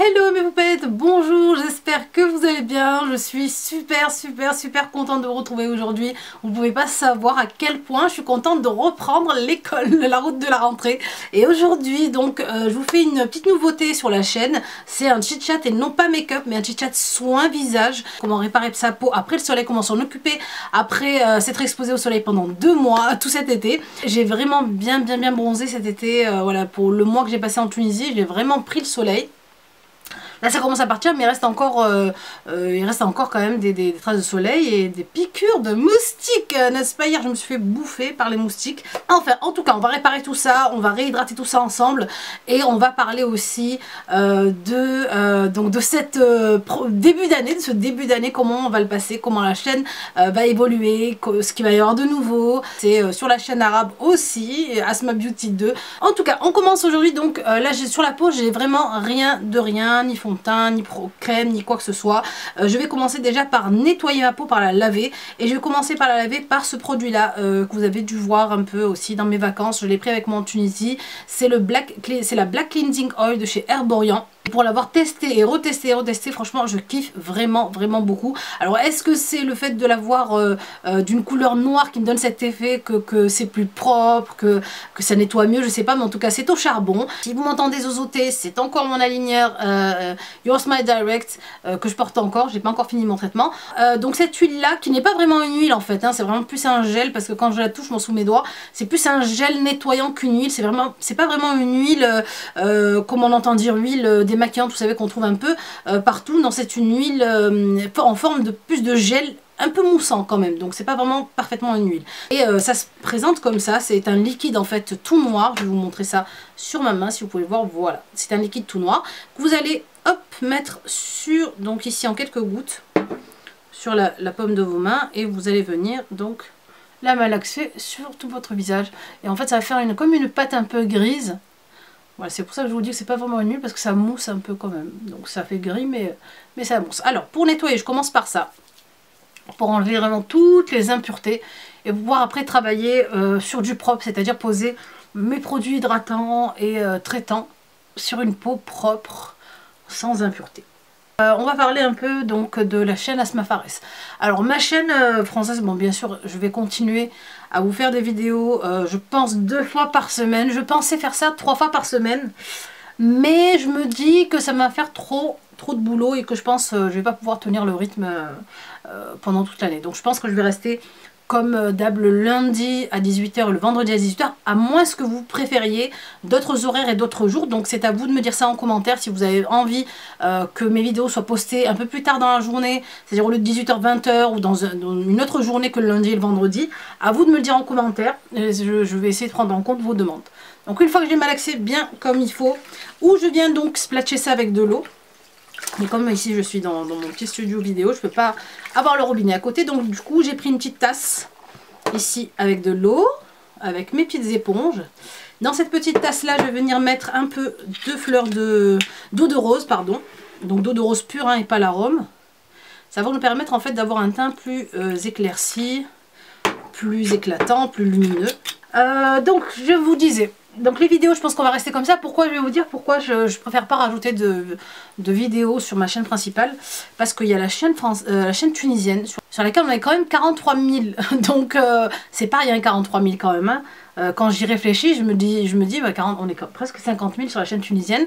Hello mes poupettes, bonjour, j'espère que vous allez bien. Je suis super contente de vous retrouver aujourd'hui. Vous ne pouvez pas savoir à quel point je suis contente de reprendre l'école, la route de la rentrée. Et aujourd'hui donc je vous fais une petite nouveauté sur la chaîne. C'est un chit chat et non pas make-up mais un chit chat soin visage. Comment réparer sa peau après le soleil, comment s'en occuper après s'être exposé au soleil pendant 2 mois, tout cet été. J'ai vraiment bien bronzé cet été, voilà, pour le mois que j'ai passé en Tunisie, j'ai vraiment pris le soleil. Là ça commence à partir mais il reste encore quand même des traces de soleil et des piqûres de moustiques, n'est-ce pas? Hier je me suis fait bouffer par les moustiques. Enfin en tout cas on va réparer tout ça, on va réhydrater tout ça ensemble et on va parler aussi de cette ce début d'année, comment on va le passer, comment la chaîne va évoluer, ce qu'il va y avoir de nouveau. C'est sur la chaîne arabe aussi, Asma Beauty 2. En tout cas on commence aujourd'hui donc là sur la peau j'ai vraiment rien, ni fond de teint, ni crème, ni quoi que ce soit. Je vais commencer déjà par nettoyer ma peau, par la laver. Et je vais commencer par la laver par ce produit là que vous avez dû voir un peu aussi dans mes vacances. Je l'ai pris avec moi en Tunisie. C'est la Black Cleansing Oil de chez Herborian. Pour l'avoir testé et retesté, franchement je kiffe vraiment beaucoup. Alors est-ce que c'est le fait de l'avoir d'une couleur noire qui me donne cet effet que c'est plus propre, que ça nettoie mieux, je sais pas, mais en tout cas c'est au charbon. Si vous m'entendez zozoter, c'est encore mon aligneur Your Smile Direct que je porte encore, j'ai pas encore fini mon traitement. Donc cette huile là qui n'est pas vraiment une huile en fait, hein, c'est vraiment plus un gel parce que quand je la touche sous mes doigts, c'est plus un gel nettoyant qu'une huile. C'est pas vraiment une huile comme on entend dire huile démaquillante, vous savez qu'on trouve un peu partout. Non, c'est une huile en forme de plus de gel, un peu moussant quand même, donc c'est pas vraiment parfaitement une huile. Et ça se présente comme ça, c'est un liquide en fait tout noir. Je vais vous montrer ça sur ma main si vous pouvez voir. Voilà, c'est un liquide tout noir que vous allez hop mettre sur, donc ici en quelques gouttes sur la paume de vos mains, et vous allez venir donc la malaxer sur tout votre visage. Et en fait ça va faire comme une pâte un peu grise. Voilà, c'est pour ça que je vous dis que c'est pas vraiment une huile, parce que ça mousse un peu quand même. Donc ça fait gris mais ça mousse. Alors pour nettoyer, je commence par ça, pour enlever vraiment toutes les impuretés et pouvoir après travailler sur du propre, c'est-à-dire poser mes produits hydratants et traitants sur une peau propre, sans impureté. On va parler un peu donc de la chaîne Asma Fares. Alors ma chaîne française, bon bien sûr je vais continuer à vous faire des vidéos, je pense 2 fois par semaine. Je pensais faire ça 3 fois par semaine, mais je me dis que ça va faire trop de boulot et que je pense je vais pas pouvoir tenir le rythme pendant toute l'année. Donc je pense que je vais rester comme d'hab le lundi à 18 h et le vendredi à 18 h, à moins que vous préfériez d'autres horaires et d'autres jours. Donc c'est à vous de me dire ça en commentaire si vous avez envie que mes vidéos soient postées un peu plus tard dans la journée, c'est-à-dire au lieu de 18 h 20 h ou dans une autre journée que le lundi et le vendredi. À vous de me le dire en commentaire, et je vais essayer de prendre en compte vos demandes. Donc une fois que j'ai malaxé bien comme il faut, ou je viens donc splatcher ça avec de l'eau. Mais comme ici je suis dans mon petit studio vidéo, je ne peux pas avoir le robinet à côté. Donc du coup j'ai pris une petite tasse ici avec de l'eau, avec mes petites éponges. Dans cette petite tasse là je vais venir mettre un peu d'eau de rose, pardon. Donc d'eau de rose pure hein, et pas l'arôme. Ça va nous permettre en fait d'avoir un teint plus éclairci, plus éclatant, plus lumineux. Donc je vous disais, donc les vidéos je pense qu'on va rester comme ça. Pourquoi? Je vais vous dire pourquoi je préfère pas rajouter de vidéos sur ma chaîne principale. Parce qu'il y a la chaîne tunisienne sur laquelle on a quand même 43 000. Donc c'est pas rien 43 000 quand même hein. Quand j'y réfléchis je me dis bah, on est presque 50 000 sur la chaîne tunisienne.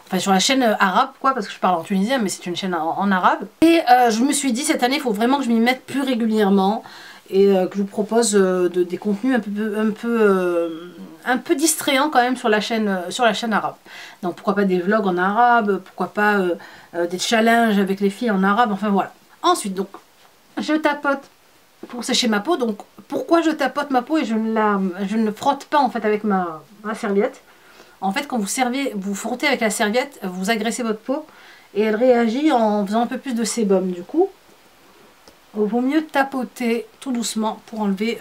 Enfin sur la chaîne arabe quoi, parce que je parle en tunisien mais c'est une chaîne en arabe. Et je me suis dit cette année il faut vraiment que je m'y mette plus régulièrement. Et que je vous propose des contenus un peu distrayants quand même sur la chaîne arabe. Donc pourquoi pas des vlogs en arabe, pourquoi pas des challenges avec les filles en arabe, enfin voilà. Ensuite donc je tapote pour sécher ma peau. Donc pourquoi je tapote ma peau et je ne frotte pas en fait avec ma serviette. En fait quand vous frottez avec la serviette, vous agressez votre peau et elle réagit en faisant un peu plus de sébum. Du coup il vaut mieux tapoter tout doucement pour enlever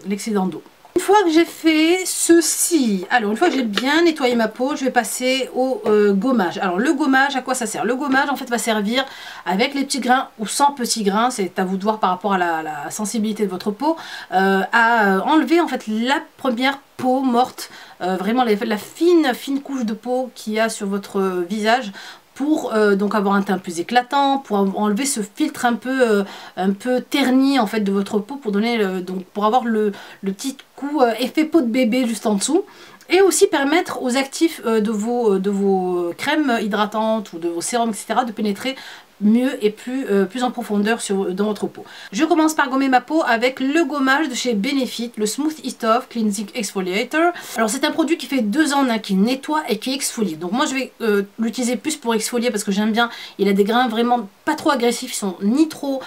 l'excédent d'eau. Une fois que j'ai fait ceci, alors une fois que j'ai bien nettoyé ma peau, je vais passer au gommage. Alors le gommage, à quoi ça sert? Le gommage en fait va servir avec les petits grains ou sans petits grains, c'est à vous de voir par rapport à la sensibilité de votre peau, à enlever en fait la première peau morte, vraiment la fine couche de peau qu'il y a sur votre visage, pour donc avoir un teint plus éclatant, pour enlever ce filtre un peu terni en fait de votre peau, pour donner donc pour avoir le petit coup effet peau de bébé juste en dessous. Et aussi permettre aux actifs de vos crèmes hydratantes ou de vos sérums, etc. de pénétrer mieux et plus en profondeur dans votre peau. Je commence par gommer ma peau avec le gommage de chez Benefit, le Smooth It Off Cleansing Exfoliator. Alors c'est un produit qui fait 2 en 1, qui nettoie et qui exfolie. Donc moi je vais l'utiliser plus pour exfolier parce que j'aime bien. Il a des grains vraiment pas trop agressifs, ils sont ni trop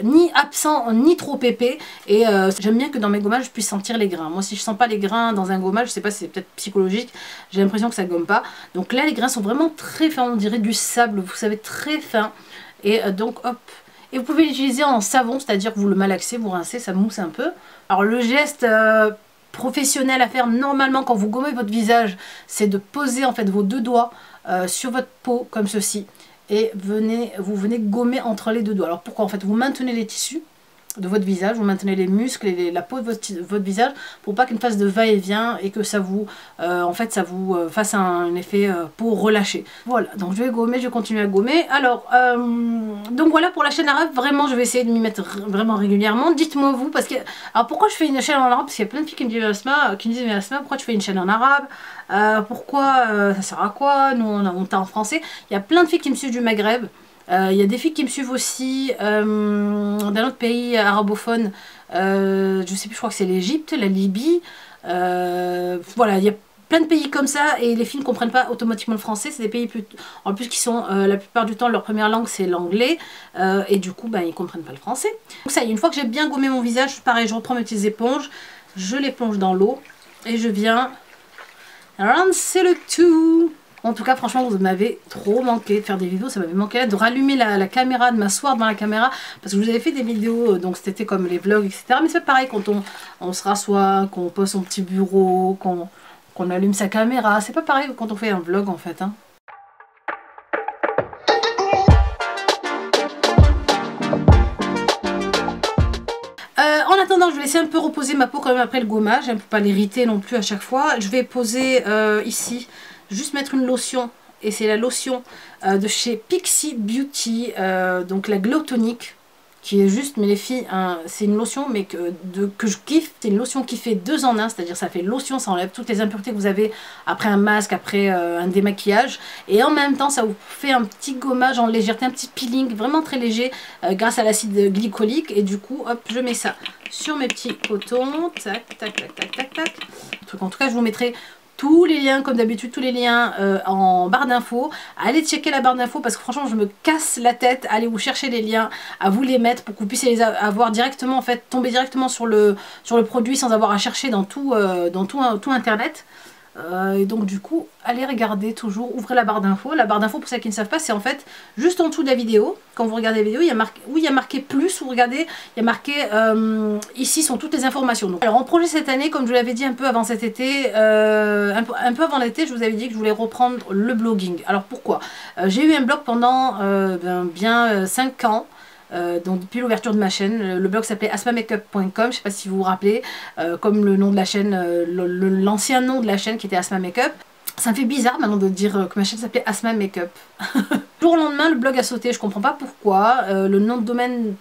ni absents ni trop épais. Et j'aime bien que dans mes gommages je puisse sentir les grains. Moi si je sens pas les grains dans un gommage, je sais pas si c'est peut-être psychologique, j'ai l'impression que ça gomme pas. Donc là les grains sont vraiment très fins, on dirait du sable, vous savez, très fin. Et donc hop, et vous pouvez l'utiliser en savon, c'est-à-dire que vous le malaxez, vous rincez, ça mousse un peu. Alors le geste professionnel à faire normalement quand vous gommez votre visage, c'est de poser en fait vos 2 doigts sur votre peau comme ceci. Et vous venez gommer entre les 2 doigts. Alors pourquoi? En fait vous maintenez les tissus de votre visage, vous maintenez les muscles et la peau de votre visage pour pas qu'une phase de va-et-vient et que ça vous en fait ça vous fasse un effet peau relâchée. Voilà, donc je vais gommer, je vais continuer à gommer. Alors donc voilà pour la chaîne arabe, vraiment je vais essayer de m'y mettre vraiment régulièrement. Dites-moi vous, parce que alors pourquoi je fais une chaîne en arabe? Parce qu'il y a plein de filles qui me disent mais Asma, pourquoi tu fais une chaîne en arabe? Pourquoi ça sert à quoi? Nous on t'a en français. Il y a plein de filles qui me suivent du Maghreb. Il y a des filles qui me suivent aussi d'un autre pays arabophone, je sais plus, je crois que c'est l'Égypte, la Libye, voilà, il y a plein de pays comme ça et les filles ne comprennent pas automatiquement le français. C'est des pays en plus qui sont la plupart du temps leur première langue c'est l'anglais et du coup ils comprennent pas le français. Donc ça y est, une fois que j'ai bien gommé mon visage, pareil je reprends mes petites éponges, je les plonge dans l'eau et je viens rincer le tout. En tout cas franchement vous m'avez trop manqué de faire des vidéos, ça m'avait manqué de rallumer la caméra, de m'asseoir devant la caméra, parce que je vous avais fait des vidéos, donc c'était comme les vlogs etc. Mais c'est pareil quand on se rassoit, qu'on pose son petit bureau, qu'on allume sa caméra, c'est pas pareil quand on fait un vlog en fait hein. En attendant, je vais laisser un peu reposer ma peau quand même après le gommage, hein, pour pas l'irriter non plus à chaque fois. Je vais poser ici, juste mettre une lotion, et c'est la lotion de chez Pixi Beauty, donc la Glow Tonic, qui est juste, mais les filles, hein, c'est une lotion mais que je kiffe. C'est une lotion qui fait 2 en 1, c'est-à-dire ça fait lotion, ça enlève toutes les impuretés que vous avez après un masque, après un démaquillage, et en même temps ça vous fait un petit gommage en légèreté, un petit peeling vraiment très léger grâce à l'acide glycolique. Et du coup hop, je mets ça sur mes petits cotons, tac tac tac tac tac tac. En tout cas je vous mettrai tous les liens, comme d'habitude, tous les liens en barre d'infos. Allez checker la barre d'infos parce que franchement, je me casse la tête. Allez vous chercher les liens, à vous les mettre pour que vous puissiez les avoir directement, en fait, tomber directement sur le produit sans avoir à chercher dans tout internet. Et donc du coup, allez regarder toujours, ouvrez la barre d'infos. La barre d'infos, pour ceux qui ne savent pas, c'est en fait juste en dessous de la vidéo. Quand vous regardez la vidéo, il y a marqué, oui, il y a marqué plus, ou regardez, il y a marqué ici sont toutes les informations. Donc, alors en projet cette année, comme je vous l'avais dit un peu avant cet été, un peu avant l'été, je vous avais dit que je voulais reprendre le blogging. Alors pourquoi? J'ai eu un blog pendant bien 5 ans. Donc depuis l'ouverture de ma chaîne, le blog s'appelait asmamakeup.com, je ne sais pas si vous vous rappelez, comme le nom de la chaîne, l'ancien nom de la chaîne qui était Asma Makeup. Ça me fait bizarre maintenant de dire que ma chaîne s'appelait Asma Makeup. Du jour au lendemain, le blog a sauté, je comprends pas pourquoi. Le nom de domaine,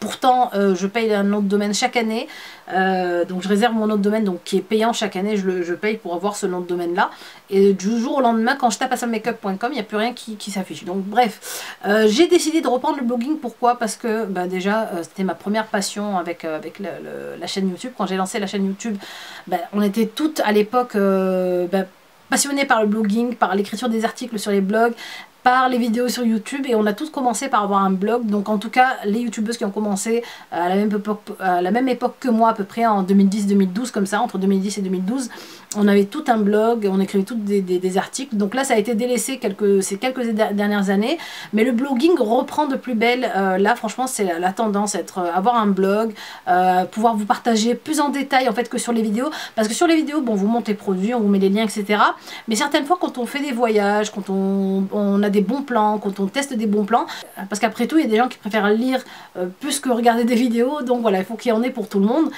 pourtant je paye un nom de domaine chaque année, donc je réserve mon nom de domaine donc, qui est payant chaque année, je paye pour avoir ce nom de domaine là, et du jour au lendemain quand je tape asmamakeup.com il n'y a plus rien qui s'affiche. Donc bref, j'ai décidé de reprendre le blogging. Pourquoi? Parce que déjà c'était ma première passion avec la chaîne YouTube. Quand j'ai lancé la chaîne YouTube, on était toutes à l'époque passionnées par le blogging, par l'écriture des articles sur les blogs, par les vidéos sur YouTube, et on a tous commencé par avoir un blog. Donc en tout cas les youtubeuses qui ont commencé à la même époque que moi, à peu près en 2010-2012, comme ça, entre 2010 et 2012, on avait tout un blog, on écrivait toutes des articles. Donc là ça a été délaissé ces quelques dernières années, mais le blogging reprend de plus belle. Là franchement c'est la tendance, avoir un blog, pouvoir vous partager plus en détail en fait que sur les vidéos, parce que sur les vidéos bon, vous montrez les produits, on vous met les liens etc, mais certaines fois quand on fait des voyages, quand on a des bons plans, quand on teste des bons plans, parce qu'après tout il y a des gens qui préfèrent lire plus que regarder des vidéos, donc voilà, il faut qu'il y en ait pour tout le monde.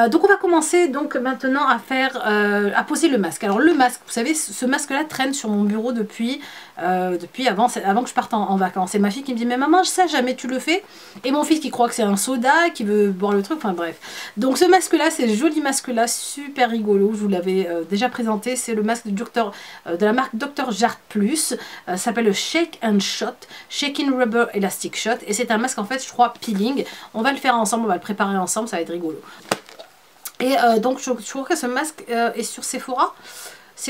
Donc on va commencer donc maintenant à faire, à poser le masque. Alors le masque, vous savez, ce masque là traîne sur mon bureau depuis avant que je parte en vacances. C'est ma fille qui me dit mais maman ça jamais tu le fais, et mon fils qui croit que c'est un soda, qui veut boire le truc, enfin bref. Donc ce masque là, c'est ce joli masque là, super rigolo, je vous l'avais déjà présenté, c'est le masque de la marque Dr. Jart Plus, ça s'appelle le Shake and Shot, Shaking Rubber Elastic Shot, et c'est un masque en fait je crois peeling. On va le faire ensemble, on va le préparer ensemble, ça va être rigolo. Et donc je crois que ce masque est sur Sephora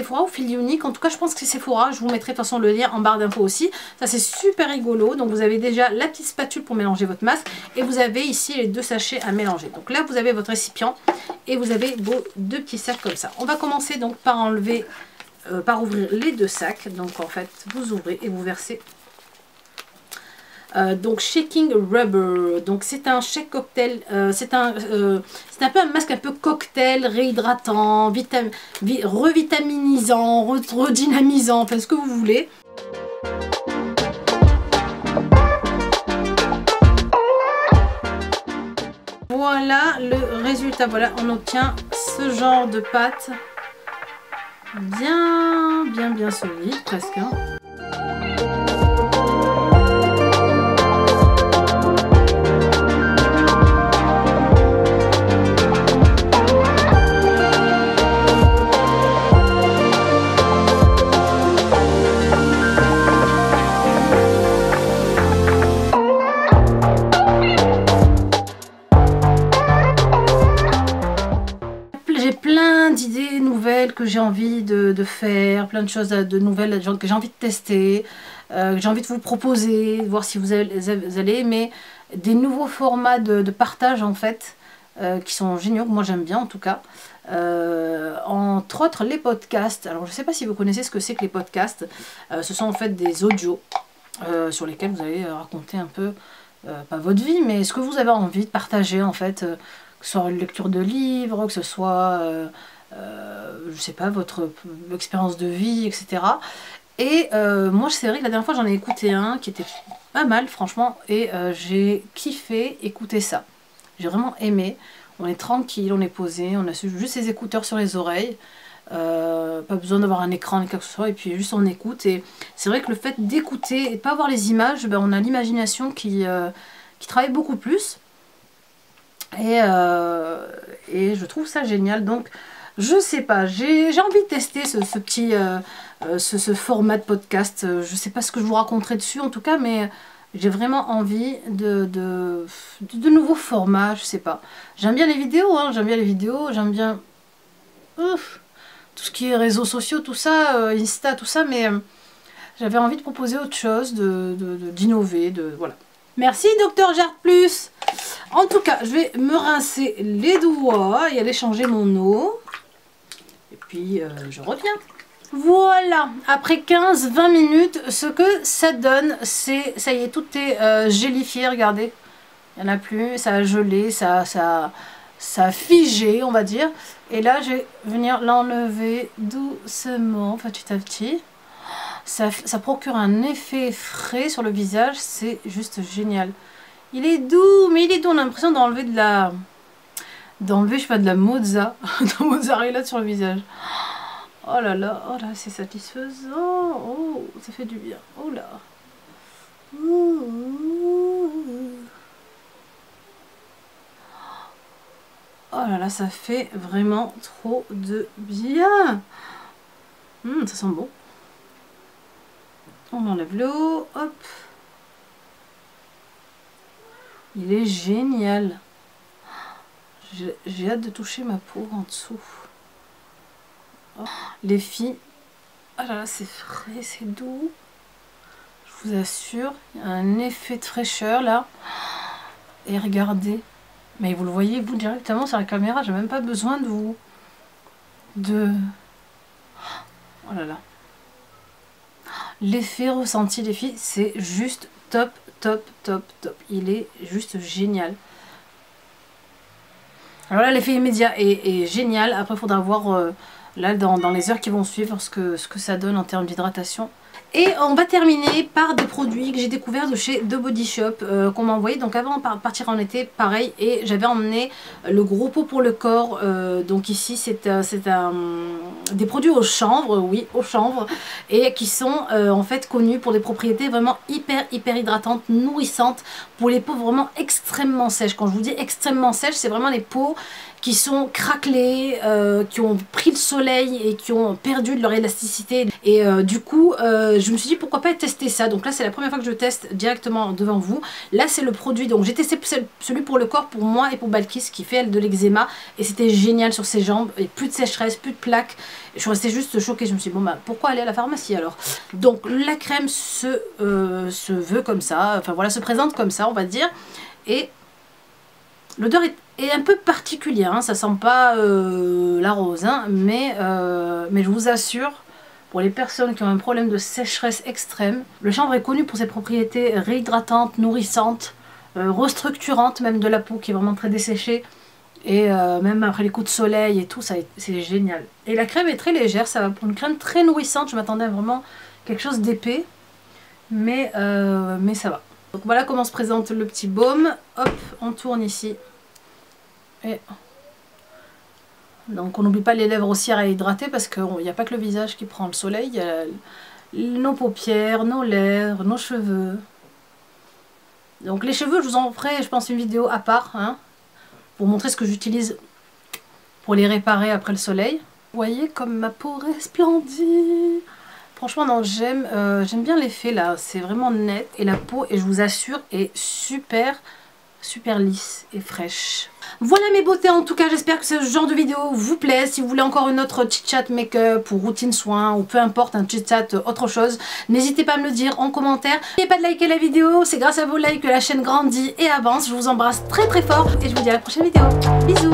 ou Fil Unique, en tout cas je pense que c'est Sephora, je vous mettrai de toute façon le lien en barre d'infos aussi. Ça c'est super rigolo, donc vous avez déjà la petite spatule pour mélanger votre masque, et vous avez ici les 2 sachets à mélanger. Donc là vous avez votre récipient, et vous avez vos 2 petits sacs comme ça. On va commencer donc par enlever, par ouvrir les 2 sacs, donc en fait vous ouvrez et vous versez. Donc Shaking Rubber, donc c'est un shake cocktail, c'est un peu un masque un peu cocktail, réhydratant, revitaminisant, redynamisant, enfin ce que vous voulez. Voilà le résultat, voilà, on obtient ce genre de pâte bien solide presque, hein. D'idées nouvelles que j'ai envie de faire, plein de choses de nouvelles que j'ai envie de tester, que j'ai envie de vous proposer, voir si vous allez aimer des nouveaux formats de partage en fait, qui sont géniaux, que moi j'aime bien en tout cas, entre autres les podcasts. Alors je sais pas si vous connaissez ce que c'est que les podcasts, ce sont en fait des audios sur lesquels vous allez raconter un peu, pas votre vie, mais ce que vous avez envie de partager en fait, que ce soit une lecture de livres, que ce soit je sais pas, votre expérience de vie, etc. Et moi c'est vrai que la dernière fois j'en ai écouté un qui était pas mal franchement, et j'ai kiffé écouter ça. J'ai vraiment aimé. On est tranquille, on est posé, on a juste ses écouteurs sur les oreilles, pas besoin d'avoir un écran ni quoi que ce soit, et puis juste on écoute. Et c'est vrai que le fait d'écouter et de pas voir les images, ben, on a l'imagination qui travaille beaucoup plus, et je trouve ça génial. Donc je sais pas, j'ai envie de tester ce petit ce format de podcast. Je sais pas ce que je vous raconterai dessus en tout cas, mais j'ai vraiment envie de nouveaux formats, je sais pas. J'aime bien les vidéos, hein, j'aime bien tout ce qui est réseaux sociaux, tout ça, Insta, tout ça, mais j'avais envie de proposer autre chose, d'innover, voilà. Merci Dr. Jart Plus. En tout cas, je vais me rincer les doigts et aller changer mon eau. Et puis je reviens. Voilà, après 15-20 minutes, ce que ça donne, c'est, ça y est, tout est gélifié, regardez. Il n'y en a plus, ça a gelé, ça a figé, on va dire. Et là, je vais venir l'enlever doucement, petit à petit. Ça procure un effet frais sur le visage, c'est juste génial. Il est doux, mais il est doux, on a l'impression d'enlever je sais pas, de la mozzarella sur le visage. Oh là, c'est satisfaisant. Oh, ça fait du bien. Oh là. Oh là là, ça fait vraiment trop de bien. Ça sent bon. On enlève l'eau. Hop. Il est génial. J'ai hâte de toucher ma peau en dessous. Oh, les filles, oh là là, c'est frais, c'est doux. Je vous assure, il y a un effet de fraîcheur là. Et regardez, mais vous le voyez vous directement sur la caméra, j'ai même pas besoin de vous. Oh là là. L'effet ressenti, les filles, c'est juste top, top, top, top. Il est juste génial. Alors là, l'effet immédiat est génial. Après, il faudra voir là dans les heures qui vont suivre ce que ça donne en termes d'hydratation. Et on va terminer par des produits que j'ai découverts de chez The Body Shop qu'on m'a envoyé. Donc avant de partir en été, pareil, et j'avais emmené le gros pot pour le corps. Donc ici c'est des produits au chanvre, oui, au chanvre, et qui sont en fait connus pour des propriétés vraiment hyper hydratantes, nourrissantes, pour les peaux vraiment extrêmement sèches. Quand je vous dis extrêmement sèches, c'est vraiment les peaux qui sont craquelées, qui ont pris le soleil et qui ont perdu de leur élasticité. Et du coup, je me suis dit pourquoi pas tester ça. Donc là, c'est la première fois que je teste directement devant vous. Là, c'est le produit. Donc j'ai testé celui pour le corps pour moi et pour Balkis qui fait elle de l'eczéma. Et c'était génial sur ses jambes. Et plus de sécheresse, plus de plaques. Je suis restée juste choquée. Je me suis dit, bon bah pourquoi aller à la pharmacie alors? Donc la crème se veut comme ça. Enfin voilà, se présente comme ça, on va dire. Et l'odeur est un peu particulière, hein, ça sent pas la rose, hein, mais je vous assure, pour les personnes qui ont un problème de sécheresse extrême, le chanvre est connu pour ses propriétés réhydratantes, nourrissantes, restructurantes même de la peau qui est vraiment très desséchée, et même après les coups de soleil et tout, c'est génial. Et la crème est très légère, ça va pour une crème très nourrissante, je m'attendais à vraiment quelque chose d'épais, mais ça va. Donc voilà comment se présente le petit baume. Hop, on tourne ici. Et donc on n'oublie pas les lèvres aussi à hydrater parce qu'il n'y a pas que le visage qui prend le soleil. Il y a nos paupières, nos lèvres, nos cheveux. Donc les cheveux, je vous en ferai, je pense, une vidéo à part, hein, pour montrer ce que j'utilise pour les réparer après le soleil. Vous voyez comme ma peau resplendit. Franchement, non, j'aime bien l'effet là, c'est vraiment net. Et la peau, et je vous assure, est super lisse et fraîche. Voilà mes beautés, en tout cas, j'espère que ce genre de vidéo vous plaît. Si vous voulez encore une autre chit-chat make-up ou routine soin, ou peu importe, un chit-chat autre chose, n'hésitez pas à me le dire en commentaire. N'oubliez pas de liker la vidéo, c'est grâce à vos likes que la chaîne grandit et avance. Je vous embrasse très fort et je vous dis à la prochaine vidéo. Bisous.